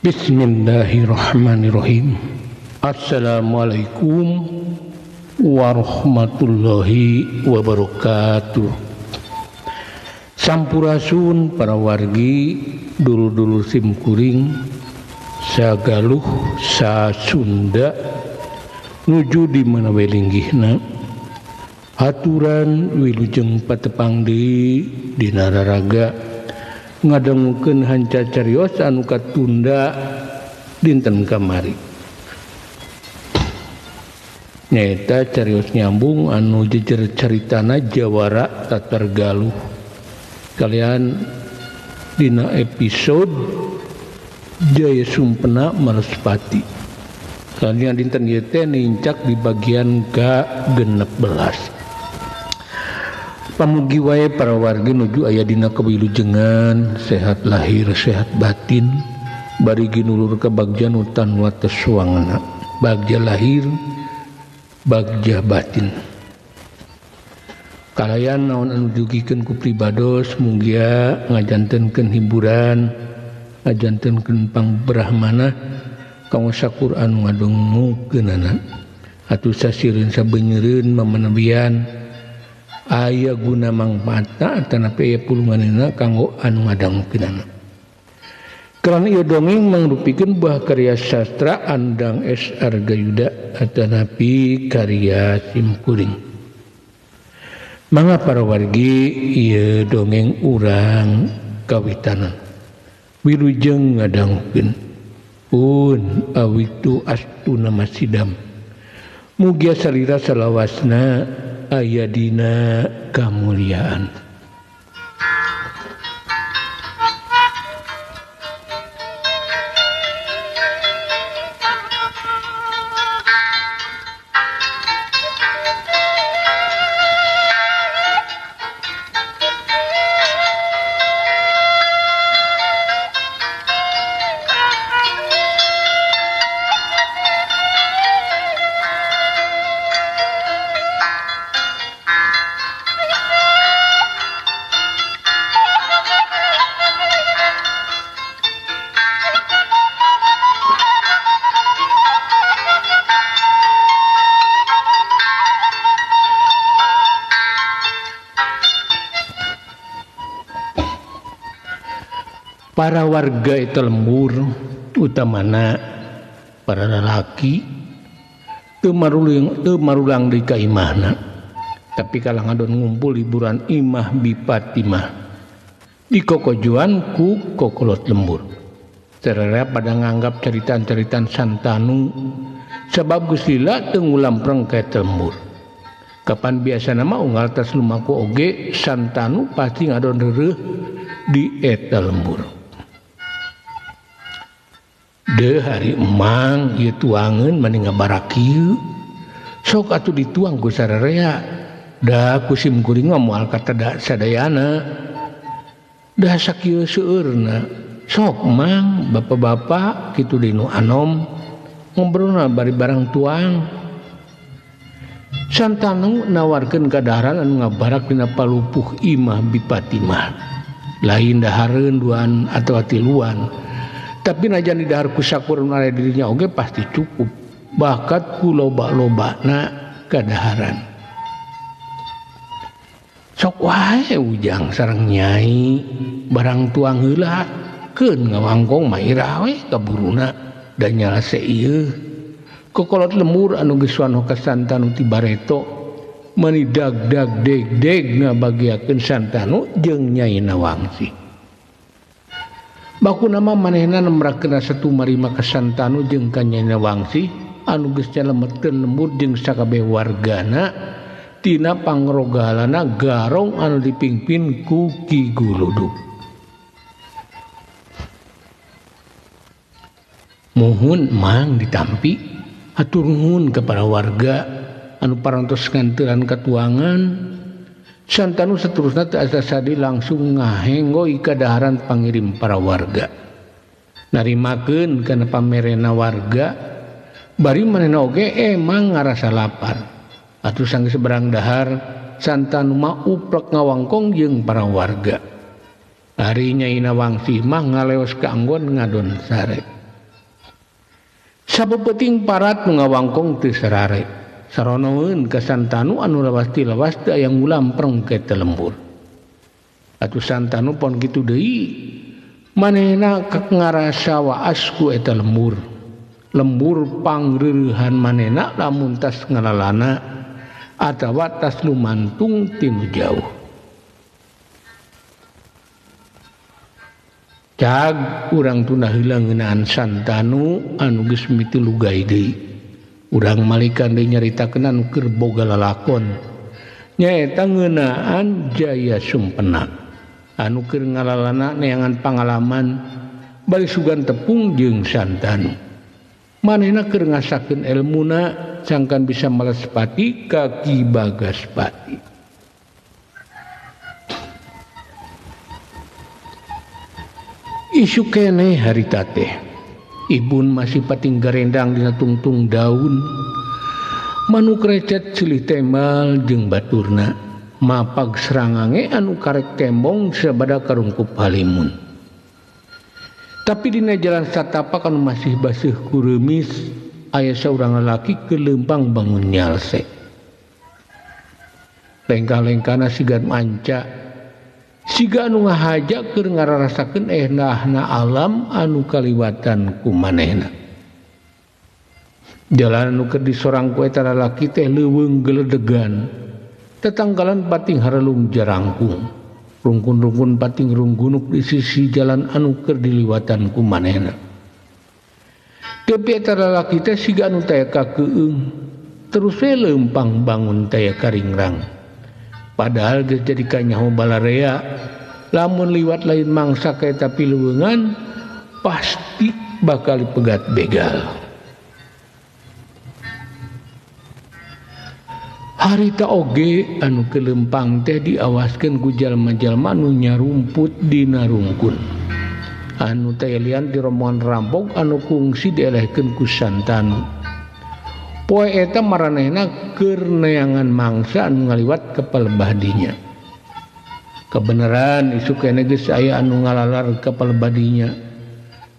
Bismillahirrahmanirrahim. Assalamualaikum warahmatullahi wabarakatuh. Sampurasun para wargi dulur-dulur simkuring sagaluh sa Sunda nuju di mana we linggihna aturan wilujeng patepang deui dina raraga ngadangukeun hanca carios anu katunda dinten kamari. Nyaeta carios nyambung anu jejer caritana Jawara Tatar Galuh kalian dina episode Jaya Sumpena Malespati. Kalian dinten ieu teh nincak di bagian ke-16. Pamugi wae para wargi nuju aya dina kawilujengan sehat lahir sehat batin bari ginulur ka bagja nu tan wates suangana bagja lahir bagja batin kalayan naon anu dugikeun ku pribados mugia ngajantenkeun hiburan ngajantenkeun pangbrahmana kanggo sakur anu ngadongukeunana atuh sasieun sabeunyereun mamanebian aya guna mangpaatna tanapi aya pulunganna kanggo anu ngadangukeunana. Karana ieu dongeng mangrupikeun buah karya sastra Andang S. Argayuda atanapi karya simkuring. Mangga para wargi ieu dongeng urang kawitanan. Wilujeng ngadangukeun. Pun awitu astuna masidam. Mugia salira salawasna aya dina kamuliaan. Para warga itu lembur utamana para lalaki teu marulang deui ka imahna tapi kalang ngadon ngumpul liburan imah bipatimah di kokojuan ku kokolot lembur sararea pada nganggap caritan-caritan santanu sabab Gusti Lila teu ngulampreng ka eta lembur kapan biasana mah unggal tas lumaku oge santanu pasti ngadon reureuh di eta lembur. De hari emang ieu tuangeun mani ngabarak ieu sok atuh dituang ku sararea da ku simkuring mah moal katada sadayana da sakieu seueurna sok mang bapak-bapak kitu di nu anom ngobrolna bari barang tuang santanu nawarkeun kadaharan anu ngabarak dina palupuh imah bipatimah lain dahareun duaan atau atiluan tapi najan di dahar kusakur nare dirinya oge pasti cukup bakat ku loba-lobana kadaharan sok wae ujang sareng nyai barang tuang heula keun ngawangkong mah ira we kaburuna da nyalase ieu kokolot lembur anu geus wanoh ka santanu ti bareto mani dag-dag deg-deg ngabagiakeun santanu jeung Nyai Nawangsi. Baku nama manehna nembrakeun satu marima ka santanu jeung ka Nyai Nawangsi anu geus nyalametkeun lembur jeung sakabeh wargana tina pangrogalana garong anu dipingpin ku Ki Guludug. Muhun mang ditampi atur nuhun ka para warga anu parantos nganteuran katuangan santanu saterusna teu asa sadi langsung ngahenggoi kadaharan pangirim para warga narimakeun kana pamerena warga bari manehna oge emang ngarasa lapar atuh sanggeus seberang dahar santanu mah uplek ngawangkong jeung para warga. Hari Nyai Nawangsi mah ngaleos ka anggon ngadon sare sabepeting parat nu ngawangkong teu sarare saronoeun ka Santanu anu lawas ti lawas teu aya ngulampreng ke teu lembur atuh Santanu pon kitu deui manehna ngarasa waasku eta lembur pangreurehan manehna lamun tas ngalalana atawa tas lumantung tinu jauh. Cag urang tuna heula ngeunaan Santanu anu geus mitulugai deui. Urang malikan deui nyaritakeun anu keur boga lalakon. Nyaeta ngeunaan Jaya Sumpena. Anu keur ngalalana neangan pangalaman bari sugan tepung jeung Santanu. Manehna keur ngasakeun elmuna sangkan bisa malespati ka Ki Bagaspati. Isu kene harita teh ibun masih pating garendang dina tungtung daun manuk recet silih tembal jeung baturna mapag serangange anu karek tembong sabada karungkup halimun tapi dina jalan satapak anu masih baseuh ku reumis aya saurang lalaki kelempang bangun nyalse lengkah-lengkahna siga manca siga anu ngahaja keur ngararasakeun ehnahna alam anu kaliwatan ku manehna. Jalan anu keur disorang ku eta lalaki teh leuweung geledegan. Tetanggalan pating harelung jarangkung. Rungkun-rungkun pating runggunuk di sisi jalan anu keur diliwatan ku manehna. Tapi eta lalaki teh siga anu taya kakeueung. Terus we leumpang bangun taya karingrang. Padahal geus jadi kanyaho balarea lamun liwat lain mangsa kae tapi leuweungan pasti bakal dipegat begal. Harita oge anu kelempang teh diawaskeun ku jalma-jalma anu nyarumput dina rungkun. Anu teh lian di rombongan rampok anu kungsi dielehkeun ku Santanu. Poe eta maranehna keur neangan mangsa anu ngaliwat ka palebadinya. Kebeneran isu kene geus aya anu ngalalar ka palebadinya.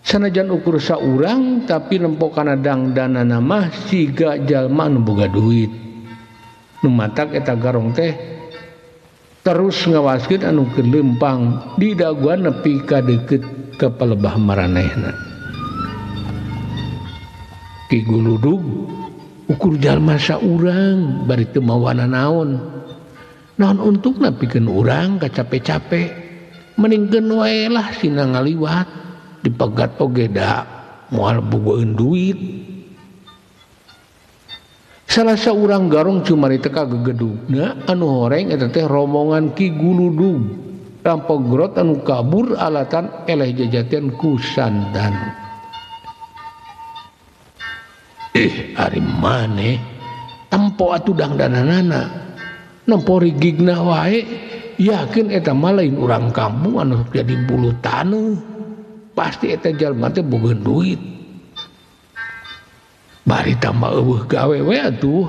Sanajan ukur saurang tapi nempokana dangdanana mah siga jalma anu boga duit. Nu matak eta garong teh terus ngawaskeun anu keur leumpang di daguan nepi ka deukeut ka palebah maranehna. Ki Guludug ukur jalma saurang bari teu mawana naon. Naon untukna pikeun urang kacape-cape meningkeun wae lah sina ngaliwat dipegat oge da moal bogoeun duit. Salah saurang garong cumari teka gegedugna anu horeng eta teh rombongan Ki Guludug rampok grot anu kabur alatan eleh jajaten ku Santanu. Ari maneh tempo atuh dangdananana nempo rigigna wae yakin eta mah lain urang kampung anu jadi bulu taneuh pasti eta jalma teh bogeun duit bari tambah eueuh gawe we atuh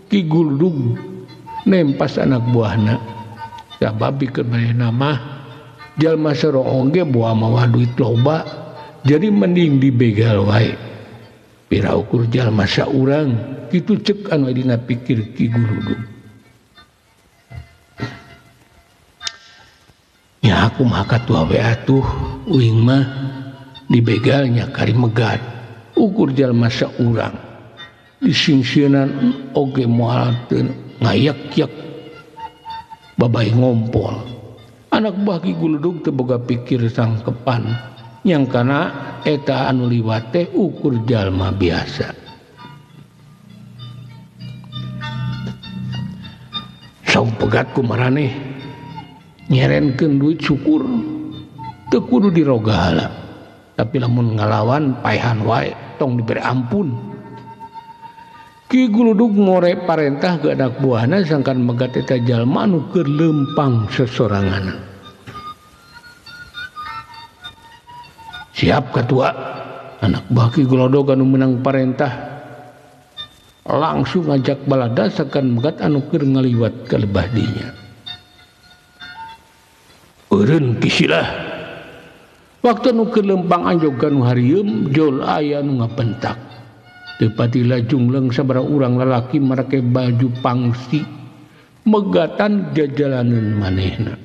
Ki Guludug nempas anak buahna sabab bikeun manehna mah jalma sero oge boa mawa duit loba jadi mending dibegal wae. Pira ukur jalma saurang kitu ceuk anu dina pikir Ki Guludug. Nya aku mah katuh we atuh uing mah dibegalnya kari megat. Ukur jalma saurang disingsieunan oge moal teu ngayak-yak babai ngompol. Anak buah Ki Guludug teu boga pikir sangkepan yang kana eta anu liwat teh ukur jalma biasa. Saung pegat ku maraneh nyerenkeun duit syukur teu kudu dirogala tapi lamun ngalawan paehan wae tong diberi ampun. Ki Guludug ngore parentah ke anak buahna sangkan megat eta jalma anu keur leumpang sesoranganna. Siap katua anak buah Ki Guludug anu menang parentah langsung ngajak balada sakan megat anu keur ngaliwat ka lebah dinya. Eureun kisilah waktu anu keur leumpang anjogan nu harieum jol aya nu ngapentak Tepati lajungleng sabara urang lalaki mereka baju pangsi megatan jajalanan manehna.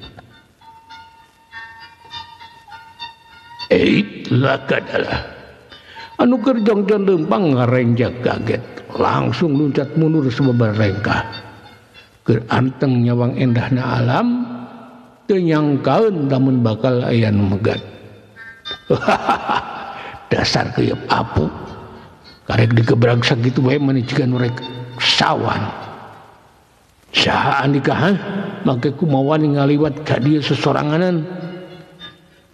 Lakadalah anu keur jongjon leumpang ngarenjak kaget langsung luncat mundur sababaraha rengkah keur anteng nyawang endahna alam teu nyangkaeun lamun bakal aya nu megat. Dasar keuyeub apu karek dikebrag sakitu bae maneh jiga nu rek sawan. Saha Andika make kumaha ngaliwat ka dieu sesoranganan.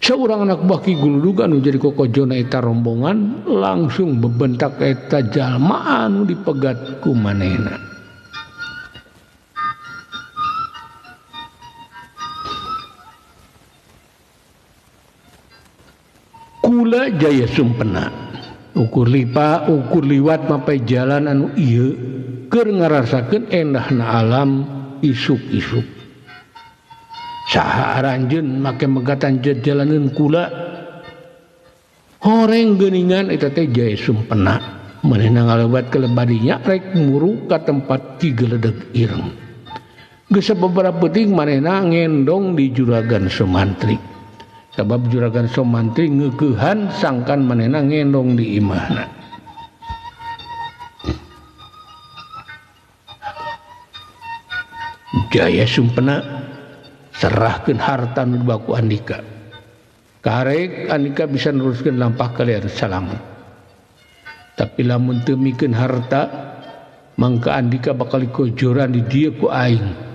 Saurang anak buah Ki Guludug anu jadi kokojona eta rombongan langsung bebentak eta jalma anu dipegat ku manehna. Kula Jaya Sumpena ukur liwat mapai jalan anu ieu keur ngarasakeun endahna alam isuk-isuk. Saha aranjeun make megatan jalaneun kula horeng geuningan eta teh Jaya Sumpena manehna ngalebat ka lebadinya rek muru ka tempat Ki Geledeg Ireng. Geus sababaraha peuting manehna ngendong di Juragan Sumantri. Sabab Juragan Sumantri ngeukehan sangkan manehna ngendong di imahna. Jaya Sumpena serahkeun harta nu dibawa ku Andika. Karek Andika bisa neruskeun lampah kalian salamet. Tapi lamun teu mikeun harta, mangka Andika bakal dikojoran di dieu ku aing.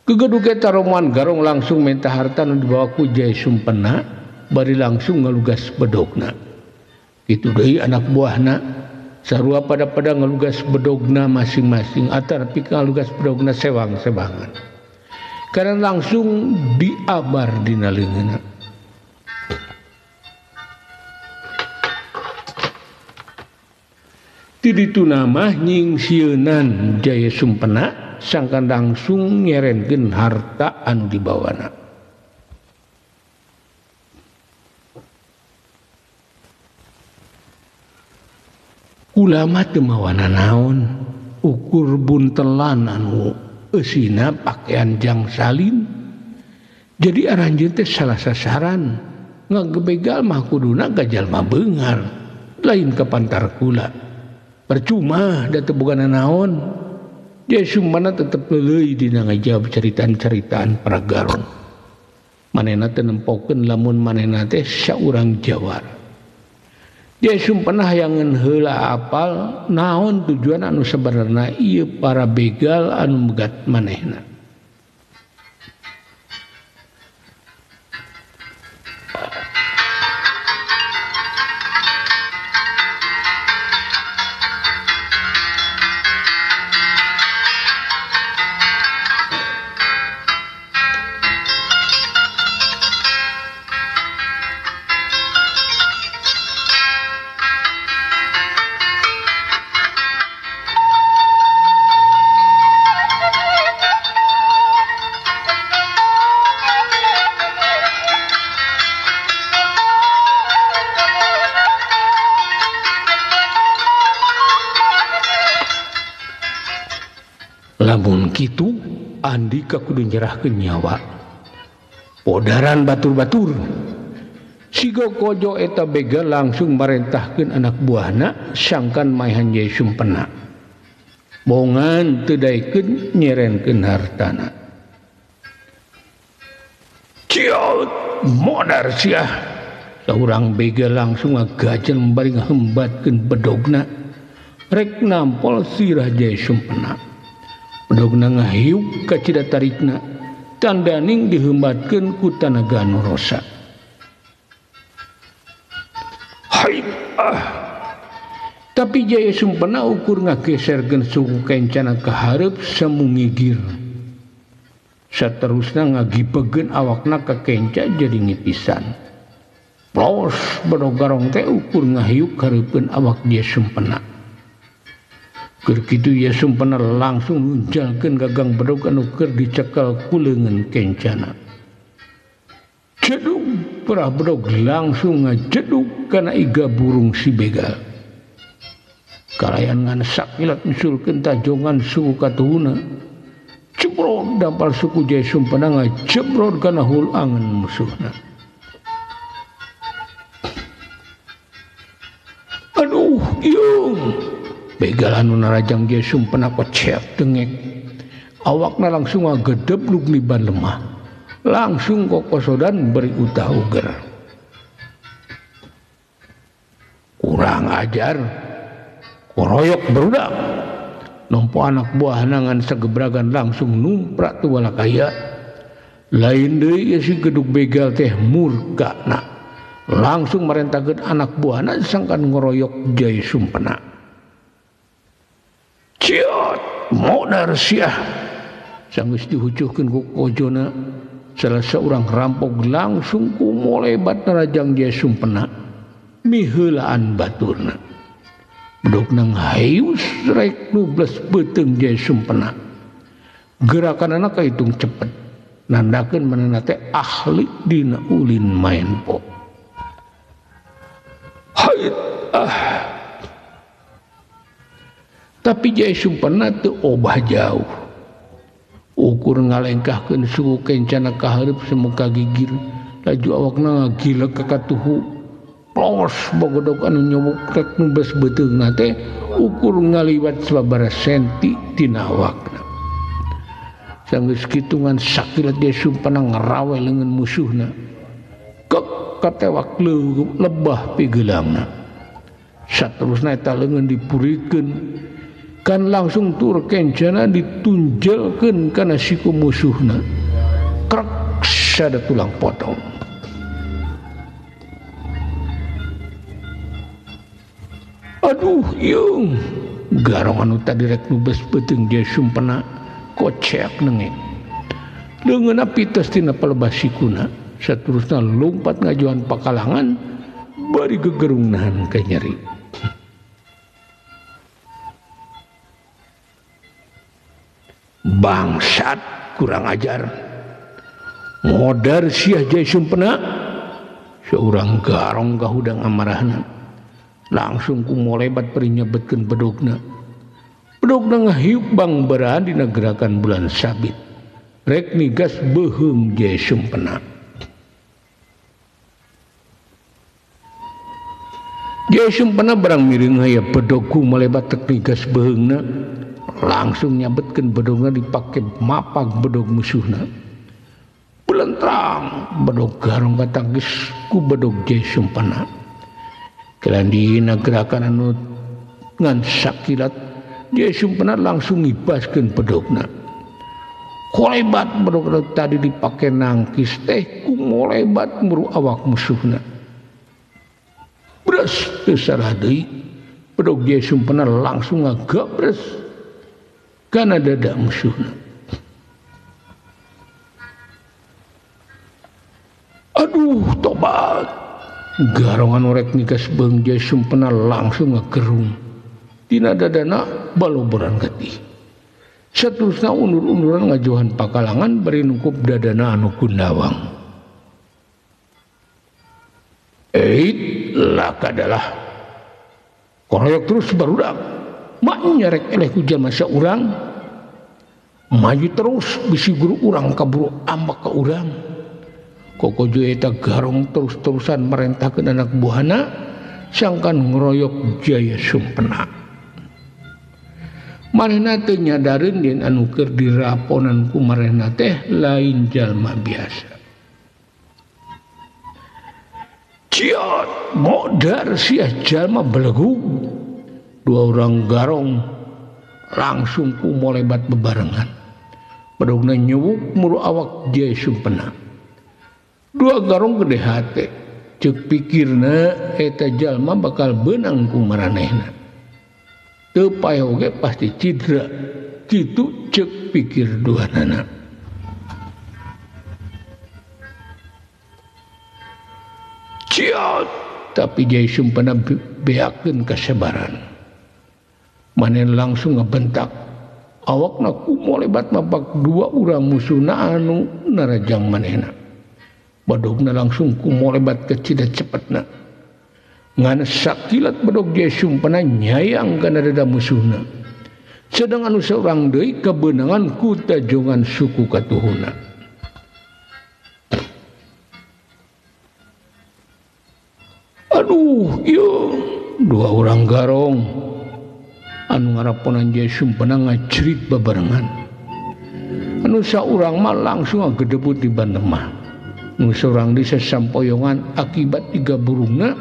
Kegedug eta romoan garong langsung menta harta nu dibawa ku Jaya Sumpena, bari langsung ngalugas bedogna. Kitu deui anak buahna sarua pada ngalugas bedogna masing-masing atarpi ngalugas bedogna sewang-sewangan. Karena langsung diabar dina leungeunna. Ti ditu nama nyingsieunnan Jaya Sumpena sangkan langsung nyerenkeun harta anu dibawana. Ulama teu mawana naon ukur buntelan anu eusina pakaian jang salin. Jadi aranjeun teh salah sasaran ngagebegal mah kuduna ka jalma beungar lain ka pantar kula. Percuma da teu boga naon. Jaya Sumpena tetep leuleuy dina ngajawab caritaan-caritaan para garong. Manehna teh nempokeun lamun manehna teh saurang jawar. Jaya Sumpena hayangeun heula apal naon tujuan anu sabenarna ieu para begal anu megat manehna. Lamun kitu Andika kudu nyerahkeun nyawa. Podaran batur-batur. Siga kojo eta begal langsung marentahkeun anak buahna sangkan maehan Jaya Sumpena. Bongan teu daekeun nyerenkeun hartana. Ciot modar sia. Saurang begal langsung ngagajen bari ngahembatkeun bedogna. Rek nampol sirah Jaya Sumpena. Bedogna ngahiuk ka cida tarikna tandaning dihembatkeun ku Tanaga Nurosa. Hai Tapi Jaya Sumpena ukur ngageserkeun suku kencana ka hareup samungigir. Saterusna ngagipegeun awakna ka kenca jadi ngipisan. Plos bedog garong teh ukur ngahiuk hareupeun awak Jaya Sumpena. Keur kitu Jaya Sumpena langsung nunjalkeun gagang bedog anu keur dicekel ku leungeun kencana. Jedug perah bedog langsung ngajedug kana iga burung si begal. kalayan ngan sakilat misulkeun tajongan suku katuhuna cebrod dampal suku Jaya Sumpena ngajebrod kana hul angen musuhna. Aduh ieu begalan narajang Jaya Sumpena kocek dengek awakna langsung ngagedeblug liban lemah langsung kokosodan beri utah uger kurang ajar koroyok berudak nompo anak buah nangan sagebragan langsung numprak tu walakaya lain deui si gedug begal teh murkana langsung merentakeun anak buahna sangkan ngoroyok Jaya Sumpena ciot modar siah sanggeus dihucuhkeun ku kojona salah seorang rampok langsung kumolebat narajang Jaya Sumpena miheulaan baturna bedog nang hayus rek 12 beuteung Jaya Sumpena gerakan anak kahitung cepet nandakeun manehna teh ahli dina ulin main po hait tapi Jaya Sumpena teu obah jauh ukur ngalengkahkeun suku kencana kahareup semuka gigir laju awakna ngagileg ka katuhu plos bogodog anu nyomok rek 12 beuteungna teh ukur ngaliwat sababaraha senti tina awakna sanggeus kitu ngan sakilat Jaya Sumpena ngarawe leungeun musuhna kek katewak lebah pigeulangna saterusna eta leungeun dipurikeun kan langsung tur kencana ditunjelkeun kana siku musuhna krek sada tulang potong aduh ieu garong anu tadi rek 12 beuteung Jaya Sumpena kocek nengek leungeunna pites tina palebah sikuna saterusna lompat ngajuan pakalangan bari gegerung nahan ka nyeri bangsat kurang ajar modar siah Jaya Sumpena seorang garong kahudang amarahna langsung kumolebat peri nyebetkeun bedogna ngahiup bang beraan dina gerakan bulan sabit rek nigas beuheung Jaya Sumpena Jaya Sumpena barang miring aya bedog kumolebat tek nigas beuheungna langsung nyabetkeun bedogna dipake mapak bedog musuhna belentrang bedog garong katangkis ku bedog Jaya Sumpena kelandina gerakan anu ngan sakilat Jaya Sumpena langsung ngibaskeun bedogna kolebat bedog tadi dipake nangkis teh ku molebat muru awak musuhna bres teu salah deui bedog Jaya Sumpena langsung ngagabres kana dada musuhna aduh tobat garongan rek nigas beung Jaya Sumpena langsung ngagerung tina dadana baloboran getih saterusna undur-unduran ngajohan pakalangan bari nungkup dadana anu kundawang lakadalah koroyok terus barudak mak nyarek eleh ku jalma saurang maju terus bisi guru urang kaburu ambak ka urang kokojo eta garong terus-terusan merentahkeun anak buahna sangkan ngeroyok Jaya Sumpena manehna teu nyadareun yen anu keur diraponan ku manehna teh lain jalma biasa ciot modar sia jalma belegug dua orang garong langsung kumolebat bebarengan bedogna nyewuk muru awak Jaya Sumpena dua garong gede hate cek pikirna eta jalma bakal beunang ku maranehna teu paeh oge pasti cidra kitu cek pikir duanana ciot tapi Jaya Sumpena beakeun kasabaran maneh langsung ngabentak awakna kumolebat mapak dua urang musuhna anu narajang manehna badogna langsung kumolebat ke cida cepetna ngan sakilat bedog Jaya Sumpena nyayang kana dada musuhna sedang anu seorang deui kebenangan ku tajongan suku katuhuna. Aduh ieu dua orang garong anu ngaraponan Jaya Sumpena ngacrit babarengan anu saurang mah langsung ngagedebut di bandemah nu seorang di sasampoyongan akibat tiga burungna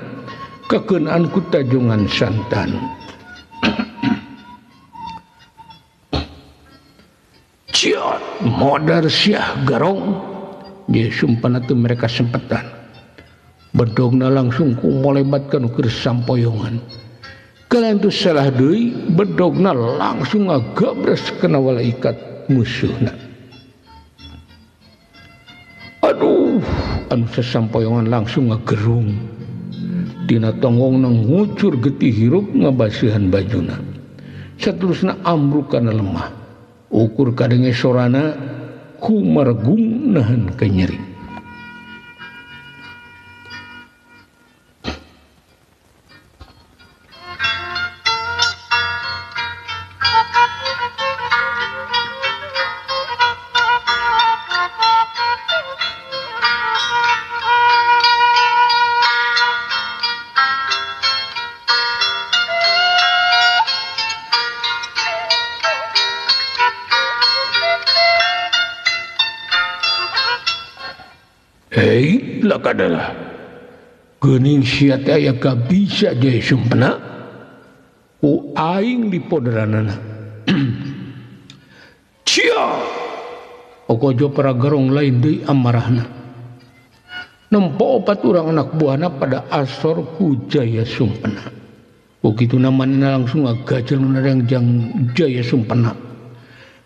kekenaan ku tajongan santan. Ciot modar siah garong Jaya Sumpena teu mereka sempetan bedogna langsung ku molebatkan ke sampoyongan kalian tu salah deui bedogna langsung ngagabras kena walaikat musuhna. Aduh anu sasampoyongan langsung ngagerung dina tonggongna ngucur getih hirup ngabasihan bajuna saterusna ambruk kana lemah ukur kadenge sorana ku margung nahan kenyeri. Hei lah kadalah geuning sia teh aya kabisa Jaya Sumpena ku aing di poderanana. Cia okojo para garong lain deui amarahna nempo opat urang anak buahna pada asor ku Jaya Sumpena ku kitu namana langsung ngagajel narang jang Jaya Sumpena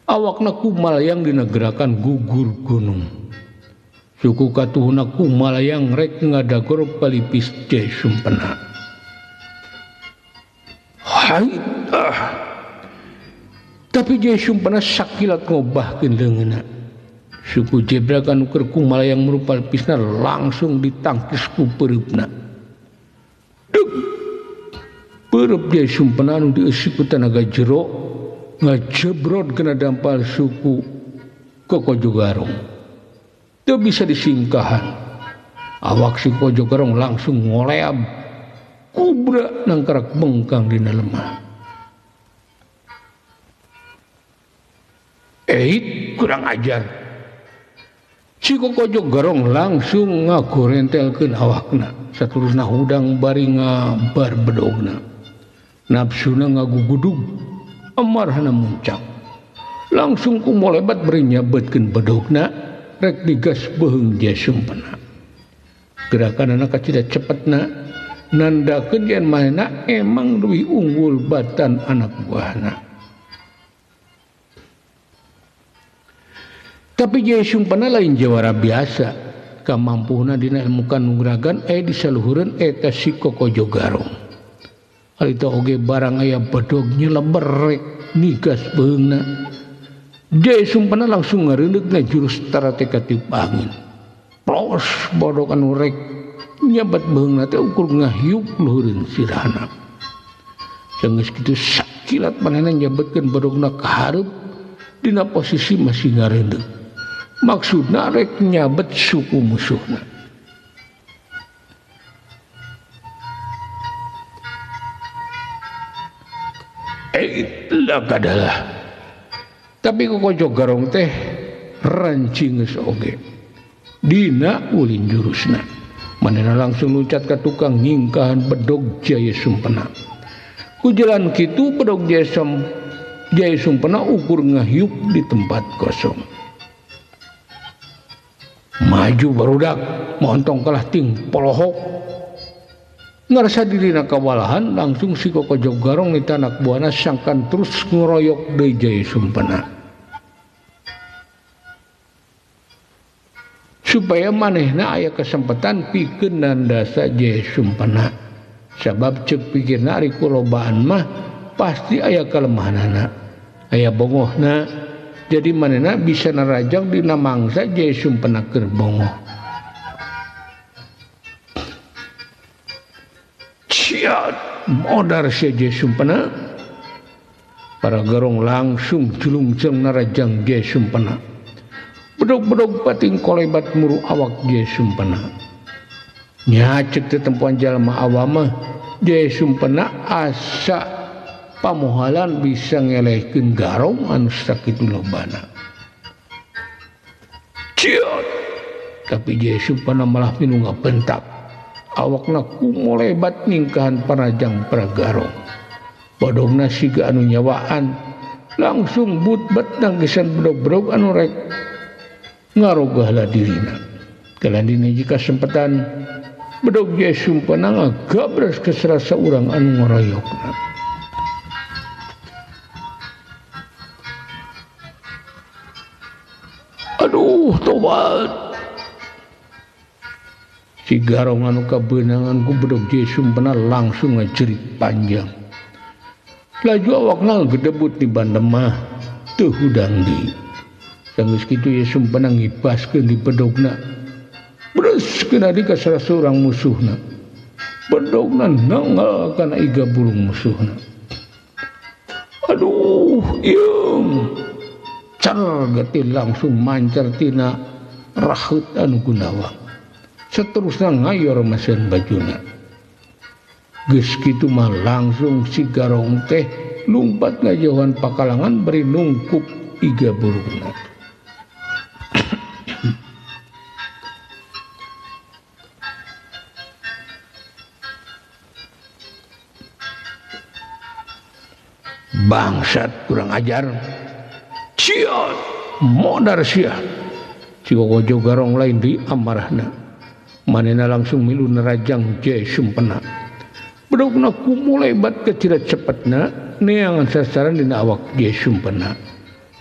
awakna kumalayang dinegerakan gugur gunung suku katuhuna kumalayang rek ngadagor palipis Jaya Sumpena. Tapi Jaya Sumpena sakilat ngobahkeun leungeunna. Suku Jebra kanu keur kumalayang merupa palipisna langsung ditangkis ku peureupna. Deg. Peureub Jaya Sumpena anu dieusi ku tanaga jero ngajebrot kena dampal suku Kokojo Garong. Teu bisa disingkahan awak si Kojo Garong langsung ngoleab kubra nangkarak bengkang dina lemah. Kurang ajar si Kojo Garong langsung ngagorentelkeun awakna saterusna hudang bari ngabar bedogna nafsuna ngagugudug amarhana muncak langsung kumolebat bari nyabetkeun bedogna rek digas beheung Jaya Sumpena. Gerakan anak kacida cepetna nandakeun yen manehna emang leuwih unggul batan anak buahna. Tapi Jaya Sumpena lain jawara biasa kamampuna dina ilmu kanuragan di saluhureun eta si Kokojo Garong. Harita oge barang aya bedog nyeleber rek nigas beheungna Jaya Sumpena langsung ngareundeukna jurus tarateka tiup angin. Plos bodog anu rek nyabat beheungna teh ukur ngahiup luhureun sirahna. Geus kitu sakilat manehna nyabetkeun bodogna ka hareup dina posisi masih ngareundeuk. Maksudna rek nyabet suku musuhna. Lah kadalah tapi Kokojo Garong teh rancing geus oge dina ulin jurusna manehna langsung luncat ka tukang ngingkahan bedog Jaya Sumpena ku jalan kitu bedog Jaya Sumpena ukur ngahiup di tempat kosong maju barudak montong kalah ting polohok ngarasa dirina kawalahan langsung si Kokojo Garong nita anak buahna sangkan terus ngeroyok deui Jaya Sumpena supaya manehna aya kesempatan pikeun nandasa Jaya Sumpena sabab ceuk pikirna ari kulobaan mah pasti aya kalemahanna aya bongohna jadi manehna bisa narajang dina mangsa Jaya Sumpena keur bongoh. ciat modar saja sumpana para garong langsung julung-julung narajang je sumpana bedog-bedog pating kolebat muru awak je sumpana nyacek tetempuan jalma awama je sumpana asa pamohalan bisa ngelehkeun garong anu sakitu lobana ciat tapi je sumpana malah minu ngabentak awakna kumolebat ningkahan panajang pragarong bodogna siga anu nyawaan langsung butbat nanggisan bedog-bedog anu rek ngarogahlah dirina kalandina jika sempetan bedog je sumpana ngagabras keserasa urang anu ngoroyokna aduh tobat si garong anu kabeunangan ku bedog je sumpana langsung ngajerit panjang laju awakna gedebut di bandemah teu hudang di sanggeus kitu ye sumpana ngipaskeun di bedogna bereskeun adi ka salah seorang musuhna bedogna nanggal kana iga burung musuhna aduh ieu car geuti langsung mancar tina raheut anu gunawan saterusna ngayor maseun bajuna geus kitu mah langsung si garong teh lumpat ngajauhan pakalangan beri nungkup iga burungna bangsat kurang ajar ciot modar sia si gojo garong lain di amarahna manehna langsung milu nerajang je sumpena bedogna kumolebat kecirat cepetna neangan sasaran dina awak je sumpena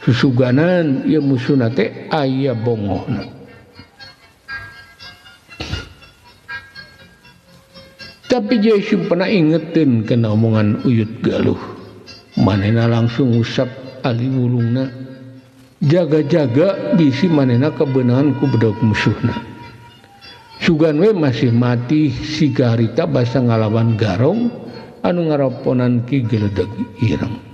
susuganan ieu musuhna teh aya bongohna tapi je sumpena ingetin kana omongan Uyut Galuh manehna langsung usap ali wulungna jaga-jaga bisi manehna kebenaran ku bedog musuhna sugan we masih mati si garita basa ngalawan garong anu ngaraponan ki geledeg ireng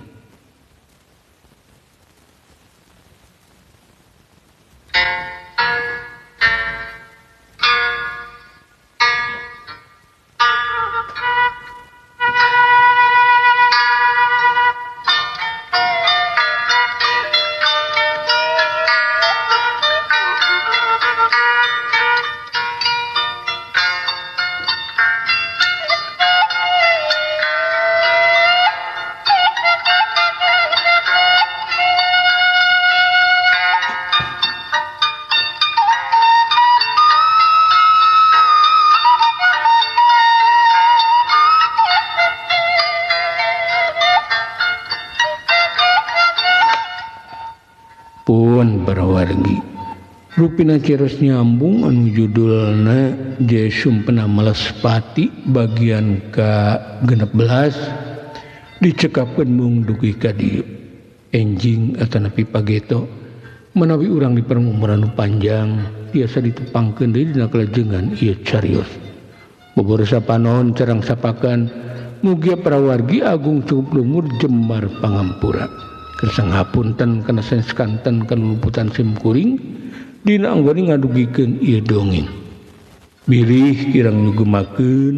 pun barawargi rupina ceros nyambung anu judulna je sumpena Malespati bagian ka 16 dicekapkeun mung dugi ka dieu enjing atanapi pageto menawi urang di perumuran panjang biasa ditepangkeun deui dina kalajengan ieu carios boborosa panon carang sapakan mugia prawargi agung cukup lumur jembar pangampura kersang hapunten kana saneskanten kaluluputan simkuring dina anggoni ngadugikeun ieu dongeng birih kirang nyugemakeun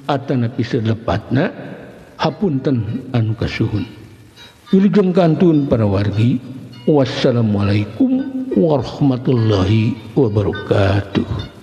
atanapi salepatna hapunten anu kasuhun wilujeng kantun para wargi wassalamualaikum warahmatullahi wabarakatuh.